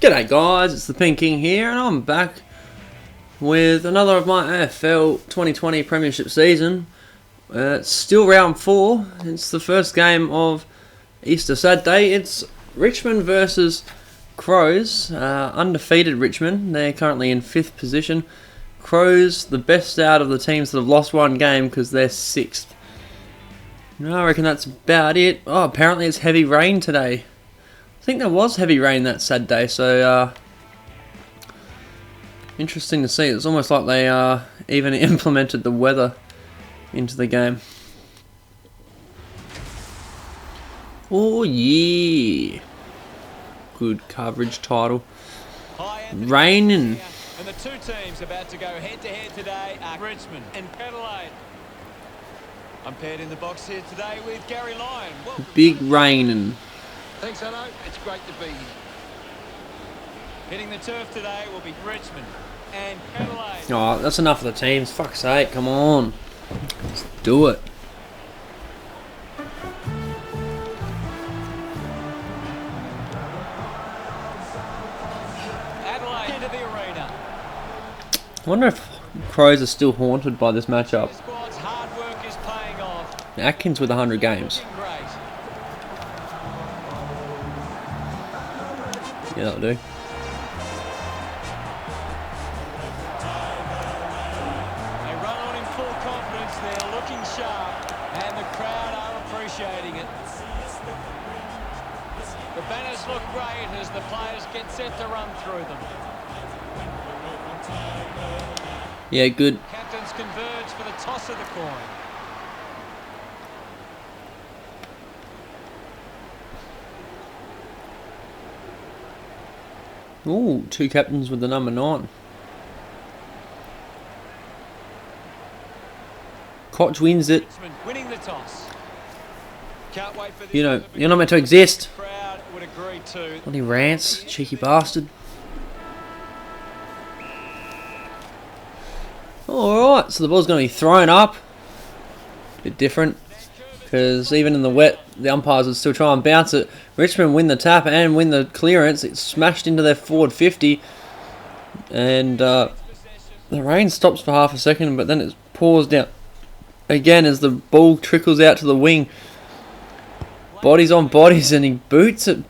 G'day guys, it's the Pink King here and I'm back with another of my AFL 2020 Premiership season. It's still round 4, it's the first game of Easter Saturday. It's Richmond versus Crows, undefeated Richmond. They're currently in 5th position. Crows, the best out of the teams that have lost one game because they're 6th. I reckon that's about it. Oh, apparently it's heavy rain today. I think there was heavy rain that Saturday, so interesting to see. It's almost like they even implemented the weather into the game. Oh yeah, good coverage title. Raining. And the two teams about to go head-to-head today are Richmond and Adelaide. I'm paired in the box here today with Gary Lyon. Big raining. Thanks, hello. It's great to be here. Hitting the turf today will be Richmond and Adelaide. Oh, that's enough of the teams. Fuck's sake, come on. Let's do it. Adelaide into the arena. I wonder if Crows are still haunted by this matchup. The squad's hard work is paying off. Atkins with 100 games. Looking great. Yeah, that'll do. They run on in full confidence. They're looking sharp, and the crowd are appreciating it. The banners look great as the players get set to run through them. Yeah, good. Captains converge for the toss of the coin. Ooh, 2 captains with the number 9. Koch wins it. Winning the toss. Can't wait for this. You know, you're not meant to exist. Crowd would agree too. Bloody rants, cheeky bastard. Alright, so the ball's going to be thrown up. Bit different, because even in the wet, the umpires would still try and bounce it. Richmond win the tap and win the clearance. It's smashed into their forward 50. And the rain stops for half a second, but then it pours down again as the ball trickles out to the wing. Bodies on bodies, and he boots it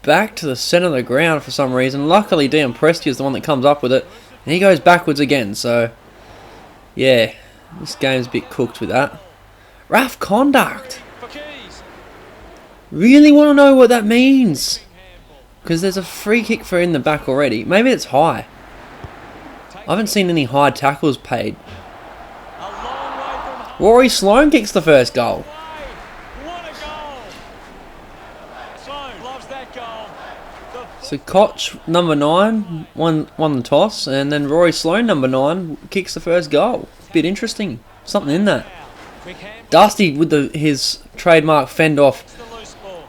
back to the centre of the ground for some reason. Luckily, Dion Presti is the one that comes up with it. And he goes backwards again, so yeah, this game's a bit cooked with that. Rough conduct. Really want to know what that means, because there's a free kick for in the back already. Maybe it's high. I haven't seen any high tackles paid. Rory Sloane kicks the first goal. What a goal! Sloane loves that goal. So Koch, number 9, won the toss, and then Rory Sloane, number 9, kicks the first goal. Bit interesting. Something in that. Dusty with his trademark fend off.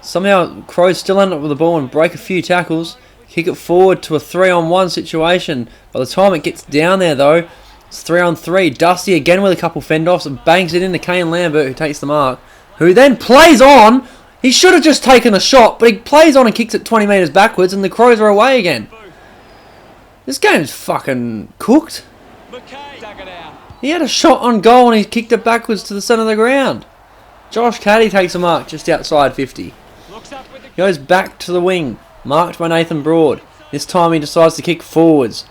Somehow Crows still end up with the ball and break a few tackles. Kick it forward to a 3-on-1 situation. By the time it gets down there though, it's 3-on-3. Dusty again with a couple fend-offs and bangs it into Kane Lambert, who takes the mark. Who then plays on. He should have just taken a shot, but he plays on and kicks it 20 metres backwards and the Crows are away again. This game's fucking cooked. He had a shot on goal and he kicked it backwards to the centre of the ground. Josh Caddy takes a mark just outside 50. Goes back to the wing, marked by Nathan Broad. This time he decides to kick forwards,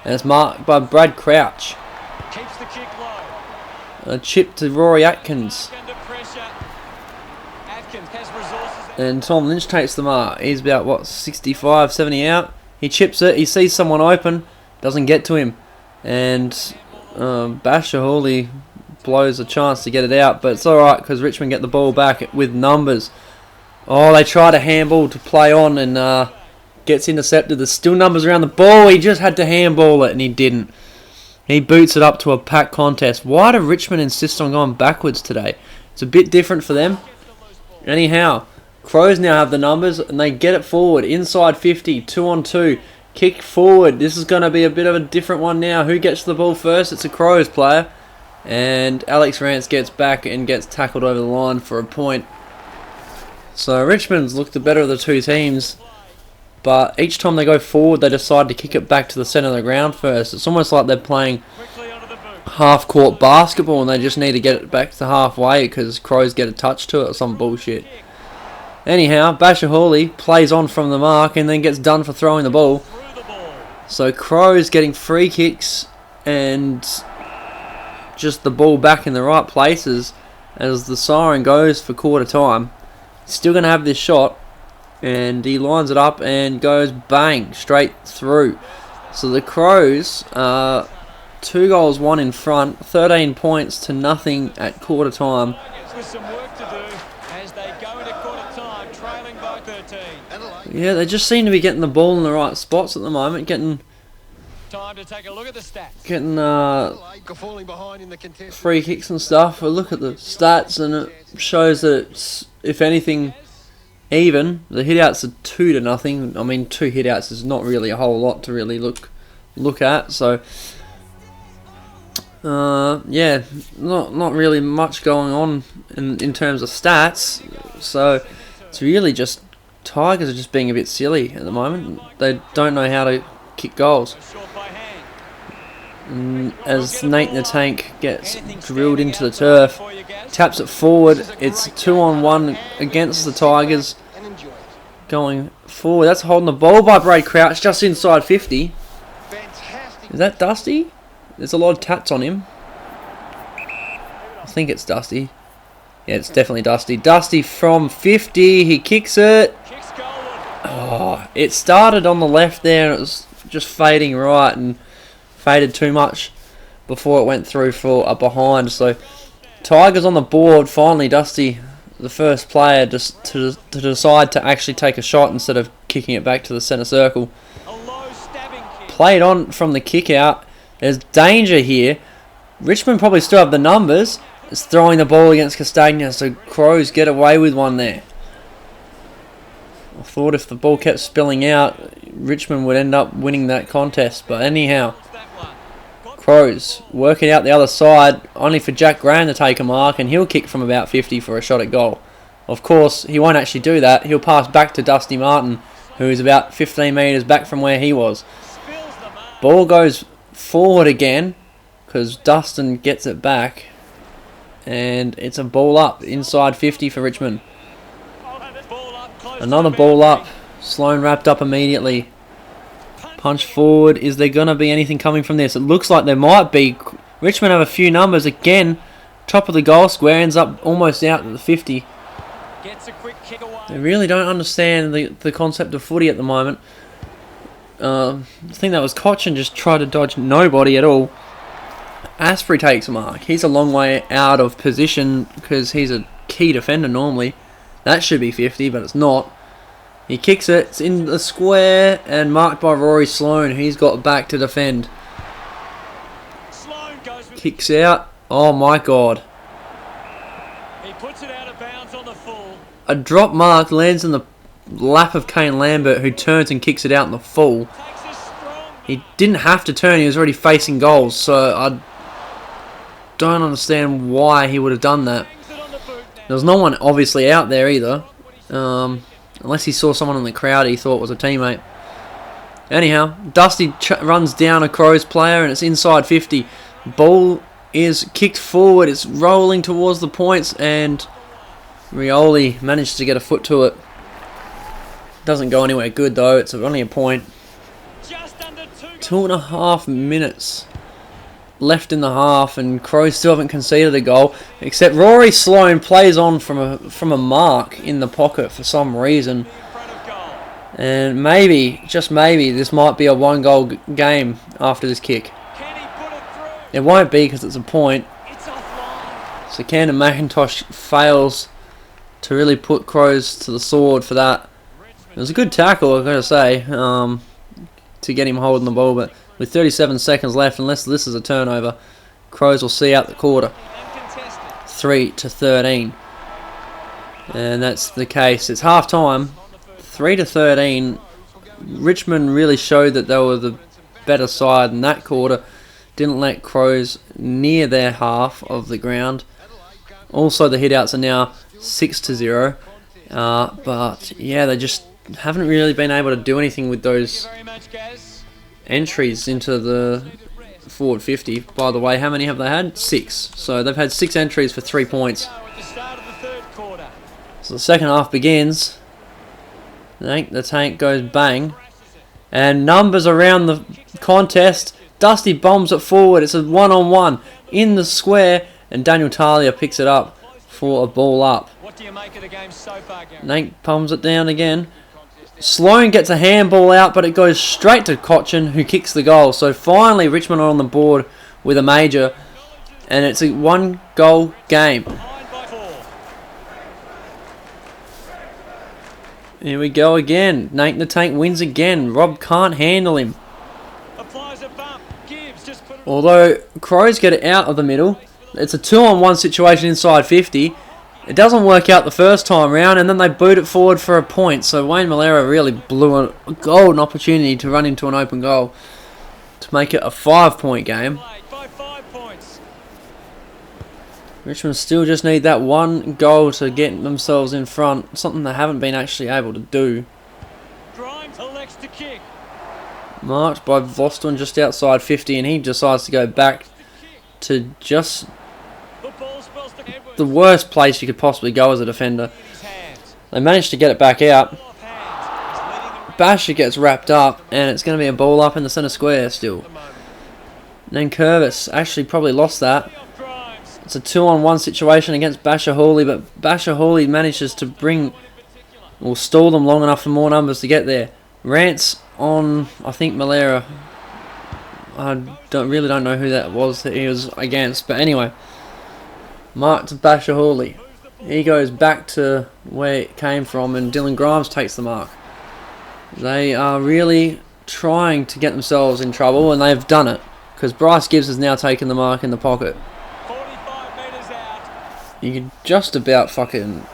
and it's marked by Brad Crouch. Keeps the kick low. A chip to Rory Atkins. Under pressure. Atkins has resources. And Tom Lynch takes the mark. He's about, what, 65, 70 out. He chips it, he sees someone open, doesn't get to him. And Basher Hawley blows a chance to get it out, but it's alright because Richmond get the ball back with numbers. Oh, they try to handball to play on and gets intercepted. There's still numbers around the ball. He just had to handball it and he didn't. He boots it up to a pack contest. Why do Richmond insist on going backwards today? It's a bit different for them. Anyhow, Crows now have the numbers and they get it forward. Inside 50, 2-on-2. Kick forward. This is going to be a bit of a different one now. Who gets the ball first? It's a Crows player. And Alex Rance gets back and gets tackled over the line for a point. So Richmond's looked the better of the two teams. but each time they go forward, they decide to kick it back to the centre of the ground first. It's almost like they're playing half-court basketball and they just need to get it back to halfway because Crows get a touch to it or some bullshit. Anyhow, Basher Hawley plays on from the mark and then gets done for throwing the ball. So Crows getting free kicks and just the ball back in the right places as the siren goes for quarter time. Still going to have this shot, and he lines it up and goes bang straight through. So the Crows are 2 goals, 1 in front, 13 points to nothing at quarter time. Yeah, they just seem to be getting the ball in the right spots at the moment, getting time to take a look at the stats. Getting free kicks and stuff. I look at the stats and it shows that it's, if anything, even. The hitouts are 2 to nothing. I mean, 2 hitouts is not really a whole lot to really look at. So, yeah, not really much going on in terms of stats. So it's really just Tigers are just being a bit silly at the moment. They don't know how to kick goals. As Nate the Tank gets drilled into the turf, taps it forward. It's 2-on-1 against the Tigers. Going forward, that's holding the ball by Braid Crouch just inside 50. Is that Dusty? There's a lot of tats on him. I think it's Dusty. Yeah, it's definitely Dusty. Dusty from 50. He kicks it. Oh, it started on the left there and it was just fading right and faded too much before it went through for a behind. So Tigers on the board. Finally, Dusty, the first player just to decide to actually take a shot instead of kicking it back to the centre circle. Played on from the kick out. There's danger here. Richmond probably still have the numbers. It's throwing the ball against Castagna, so Crows get away with one there. I thought if the ball kept spilling out, Richmond would end up winning that contest. But anyhow, Crows working out the other side, only for Jack Graham to take a mark, and he'll kick from about 50 for a shot at goal. Of course, he won't actually do that. He'll pass back to Dusty Martin, who is about 15 metres back from where he was. Ball goes forward again, because Dustin gets it back, and it's a ball up inside 50 for Richmond. Another ball up. Sloan wrapped up immediately. Punch forward. Is there going to be anything coming from this? It looks like there might be. Richmond have a few numbers again. Top of the goal square, ends up almost out at the 50. They really don't understand the concept of footy at the moment. I think that was Cochin just tried to dodge nobody at all. Asprey takes a mark. He's a long way out of position because he's a key defender normally. That should be 50, but it's not. He kicks it. It's in the square and marked by Rory Sloan. He's got back to defend. Kicks out. Oh my God. He puts it out of bounds on the full. A drop mark lands in the lap of Kane Lambert, who turns and kicks it out in the full. He didn't have to turn. He was already facing goals, so I don't understand why he would have done that. There was no one obviously out there either. Unless he saw someone in the crowd he thought was a teammate. Anyhow, Dusty runs down a Crows player and it's inside 50. Ball is kicked forward. It's rolling towards the points and Rioli managed to get a foot to it. Doesn't go anywhere good though. It's only a point. 2.5 minutes left in the half and Crows still haven't conceded a goal, except Rory Sloan plays on from a mark in the pocket for some reason, and maybe, just maybe, this might be a 1-goal game after this kick. It won't be because it's a point, so Camden McIntosh fails to really put Crows to the sword for that. It was a good tackle, I've got to say, to get him holding the ball, but with 37 seconds left, unless this is a turnover, Crows will see out the quarter. 3-13. And that's the case. It's half time. 3-13. Richmond really showed that they were the better side in that quarter. Didn't let Crows near their half of the ground. Also, the hitouts are now 6-0. But yeah, they just haven't really been able to do anything with those Very much, Gaz. entries into the forward 50. By the way, how many have they had? 6. So they've had 6 entries for 3 points. At the start of the third quarter. So the second half begins. The tank goes bang. And numbers around the contest. Dusty bombs it forward. It's a 1-on-1 in the square. And Daniel Talia picks it up for a ball up. What do you make of the game so far, Gary? Nank palms it down again. Sloan gets a handball out, but it goes straight to Cochin, who kicks the goal. So finally, Richmond are on the board with a major. And it's a 1-goal game. Behind by 4. Here we go again. Nank the Tank wins again. Rob can't handle him. Applies a bump. Gibbs just put it. Although Crows get it out of the middle. It's a 2-on-1 situation inside 50. It doesn't work out the first time round, and then they boot it forward for a point. So Wayne Malera really blew a golden opportunity to run into an open goal to make it a 5-point game. By 5 points. Richmond still just need that 1 goal to get themselves in front, something they haven't been actually able to do. Grimes elects to kick. Marked by Voston just outside 50, and he decides to go back to just The ball spells to Edwards. the worst place you could possibly go as a defender. In his hands. They managed to get it back out. Off hands. He's leading them Basher gets wrapped up, and it's going to be a ball up in the centre square still. at the moment. Then Curvis actually probably lost that. Off Grimes. It's a 2-on-1 situation against Basher Hawley, but Basher Hawley manages to stall them long enough for more numbers to get there. Rants on, I think, Malera. I really don't know who that was that he was against, but anyway. Mark to Basher Hawley. He goes back to where it came from, and Dylan Grimes takes the mark. They are really trying to get themselves in trouble, and they've done it, because Bryce Gibbs has now taken the mark in the pocket. 45 metres out. You could just about fucking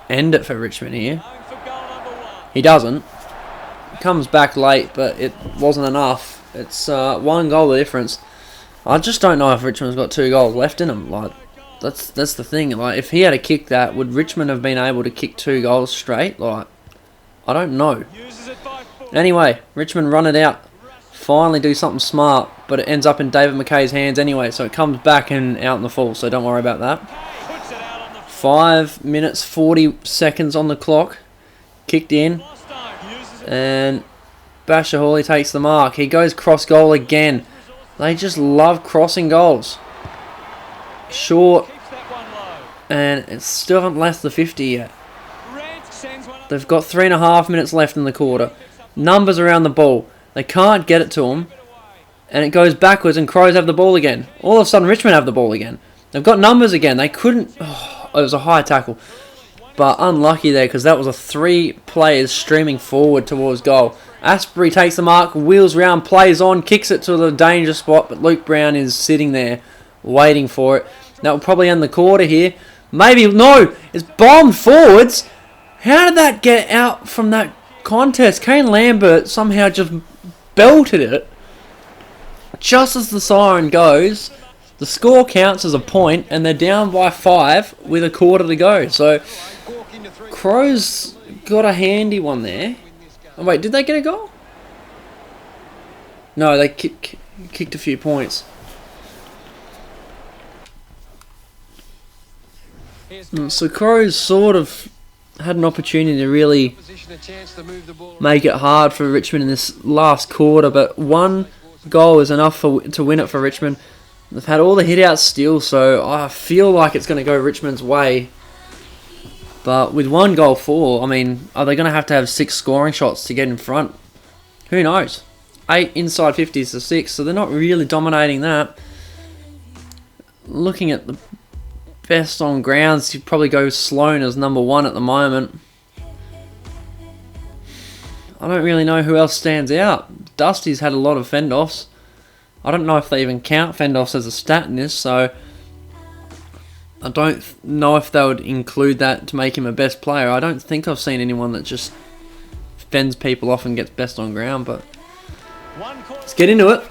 end it for Richmond here. Going for goal number 1. He doesn't. Comes back late, but it wasn't enough. It's 1 goal the difference. I just don't know if Richmond's got 2 goals left in them. Like, that's the thing. Like, if he had a kick that, would Richmond have been able to kick 2 goals straight? Like, I don't know. Uses it by 4. Anyway, Richmond run it out. Finally do something smart, but it ends up in David McKay's hands anyway, so it comes back and out in the full, so don't worry about that. Puts it out on the 5 minutes 40 seconds on the clock. Kicked in. Bostone. Uses it. And Basher Hawley takes the mark. He goes cross goal again. They just love crossing goals. Short, Keeps that one low. and it still haven't left the 50 yet. Rent sends one up. They've got 3.5 minutes left in the quarter. Numbers around the ball. They can't get it to them, and it goes backwards, and Crows have the ball again. All of a sudden, Richmond have the ball again. They've got numbers again. They couldn't... Oh, it was a high tackle. But unlucky there, because that was a 3 players streaming forward towards goal. Asprey takes the mark, wheels round, plays on, kicks it to the danger spot, but Luke Brown is sitting there waiting for it. That will probably end the quarter here. Maybe, no, it's bombed forwards. How did that get out from that contest? Kane Lambert somehow just belted it. Just as the siren goes, the score counts as a point, and they're down by 5 with a quarter to go. So, Crows got a handy one there. Oh, wait, did they get a goal? No, they kicked a few points. So Crows sort of had an opportunity to really make it hard for Richmond in this last quarter, but 1 goal is enough to win it for Richmond. They've had all the hit-outs still, so I feel like it's going to go Richmond's way. But with 1 goal for, I mean, are they going to have 6 scoring shots to get in front? Who knows? 8 inside 50s to 6, so they're not really dominating that. Looking at the best on grounds, you'd probably go Sloan as number 1 at the moment. I don't really know who else stands out. Dusty's had a lot of fend-offs. I don't know if they even count fend-offs as a stat in this, so I don't know if they would include that to make him a best player. I don't think I've seen anyone that just fends people off and gets best on ground, but let's get into it.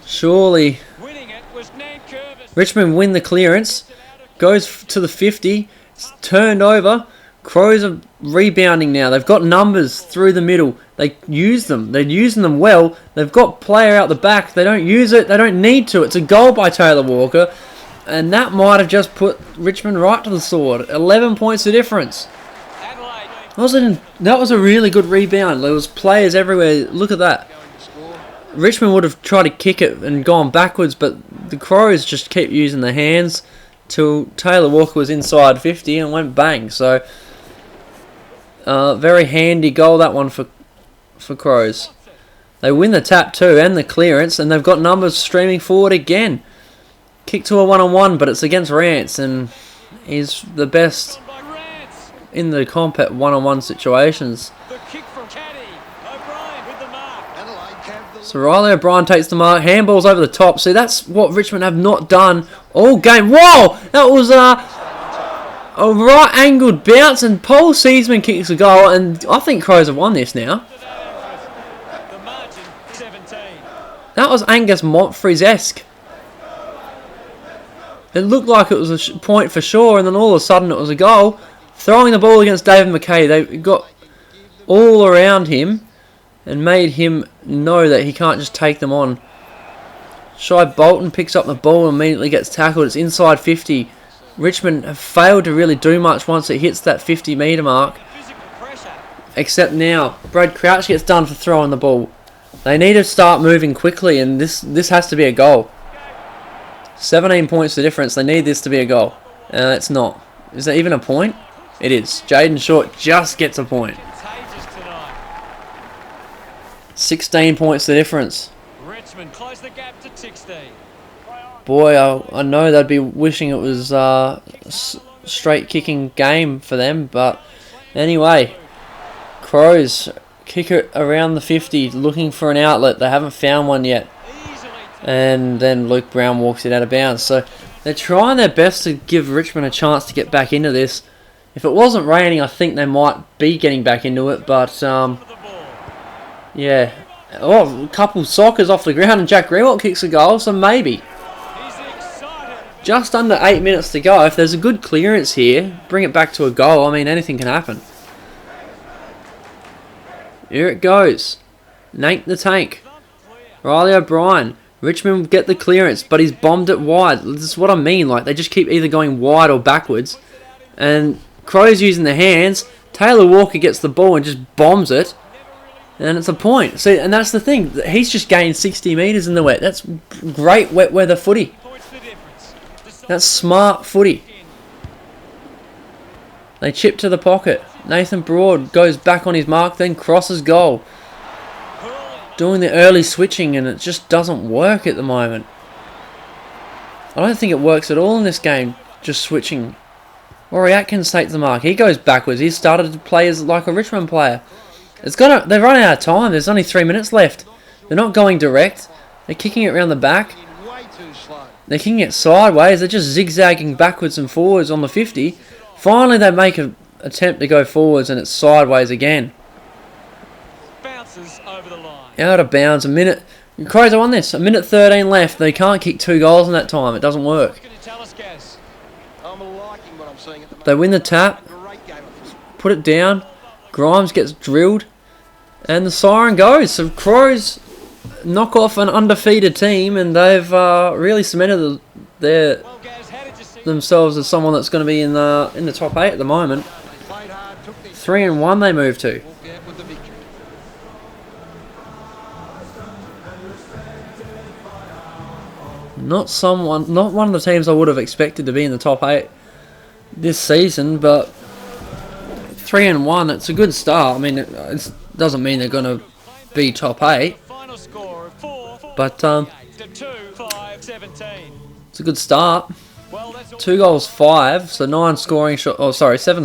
Surely Winning it was Nan Curvis. Richmond win the clearance, goes to the 50, It's turned over. Crows are rebounding now. They've got numbers through the middle. They use them. They're using them well. They've got player out the back. They don't use it. They don't need to. It's a goal by Taylor Walker. And that might have just put Richmond right to the sword. 11 points of difference. That was a really good rebound. There was players everywhere. Look at that. Richmond would have tried to kick it and gone backwards, but the Crows just keep using their hands till Taylor Walker was inside 50 and went bang. So, very handy goal, that one for Crows. They win the tap too and the clearance, and they've got numbers streaming forward again. Kick to a one-on-one, but it's against Rance, and he's the best in the comp at one-on-one situations. So Riley O'Brien takes the mark, handballs over the top. See, that's what Richmond have not done all game. Whoa! That was a right-angled bounce, and Paul Seaman kicks a goal, and I think Crows have won this now. That was Angus Montfries-esque. It looked like it was a point for sure, and then all of a sudden it was a goal. Throwing the ball against David McKay, they got all around him and made him know that he can't just take them on. Shai Bolton picks up the ball and immediately gets tackled. It's inside 50. Richmond have failed to really do much once it hits that 50-metre mark. Except now, Brad Crouch gets done for throwing the ball. They need to start moving quickly, and this has to be a goal. 17 points the difference. They need this to be a goal. It's not. Is that even a point? It is. Jaden Short just gets a point. 16 points the difference. Richmond close the gap to 16. Boy, I know they'd be wishing it was a straight kicking game for them, but anyway, Crows kick it around the 50, looking for an outlet. They haven't found one yet. And then Luke Brown walks it out of bounds. So they're trying their best to give Richmond a chance to get back into this. If it wasn't raining, I think they might be getting back into it. But, yeah. Oh, a couple sockers off the ground and Jack Greenwald kicks a goal, so maybe. Just under 8 minutes to go. If there's a good clearance here, bring it back to a goal. I mean, anything can happen. Here it goes. Nate the Tank. Riley O'Brien. Richmond get the clearance, but he's bombed it wide. This is what I mean. Like, they just keep either going wide or backwards. And Crows using their hands. Taylor Walker gets the ball and just bombs it. And it's a point. See, and that's the thing. He's just gained 60 metres in the wet. That's great wet weather footy. That's smart footy. They chip to the pocket. Nathan Broad goes back on his mark, then crosses goal. Doing the early switching, and it just doesn't work at the moment. I don't think it works at all in this game, just switching. Rory Atkins takes the mark. He goes backwards. He's started to play as like a Richmond player. They're running out of time. There's only 3 minutes left. They're not going direct. They're kicking it around the back. They're kicking it sideways. They're just zigzagging backwards and forwards on the 50. Finally, they make an attempt to go forwards, and it's sideways again. Bounces over the line. Out of bounds. A minute. Crows are on this. A minute 13 left. They can't kick 2 goals in that time. It doesn't work. They win the tap. Put it down. Grimes gets drilled. And the siren goes. So Crows knock off an undefeated team, and they've really cemented themselves as someone that's going to be in the top 8 at the moment. 3-1 they move to. Not one of the teams I would have expected to be in the top 8 this season, but 3-1, it's a good start. I mean, it doesn't mean they're going to be top 8, but it's a good start. 2 goals, 5, so 7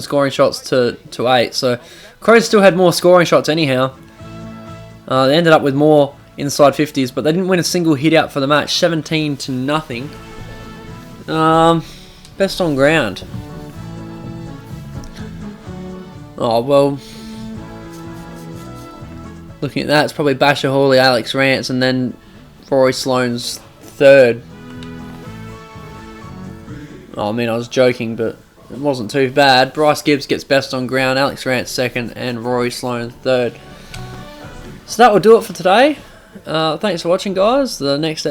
scoring shots to 8. So Crows still had more scoring shots anyhow. They ended up with more inside 50s, but they didn't win a single hit out for the match. 17-0. Best on ground. Oh, well, looking at that, it's probably Basher Hawley, Alex Rance, and then Rory Sloane's third. Oh, I mean, I was joking, but it wasn't too bad. Bryce Gibbs gets best on ground, Alex Rance second, and Rory Sloane third. So that will do it for today. Thanks for watching, guys. The next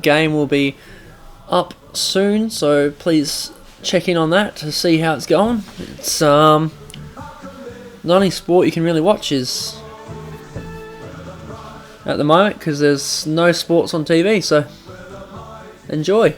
game will be up soon, so please check in on that to see how it's going. It's the only sport you can really watch is at the moment because there's no sports on TV, so enjoy.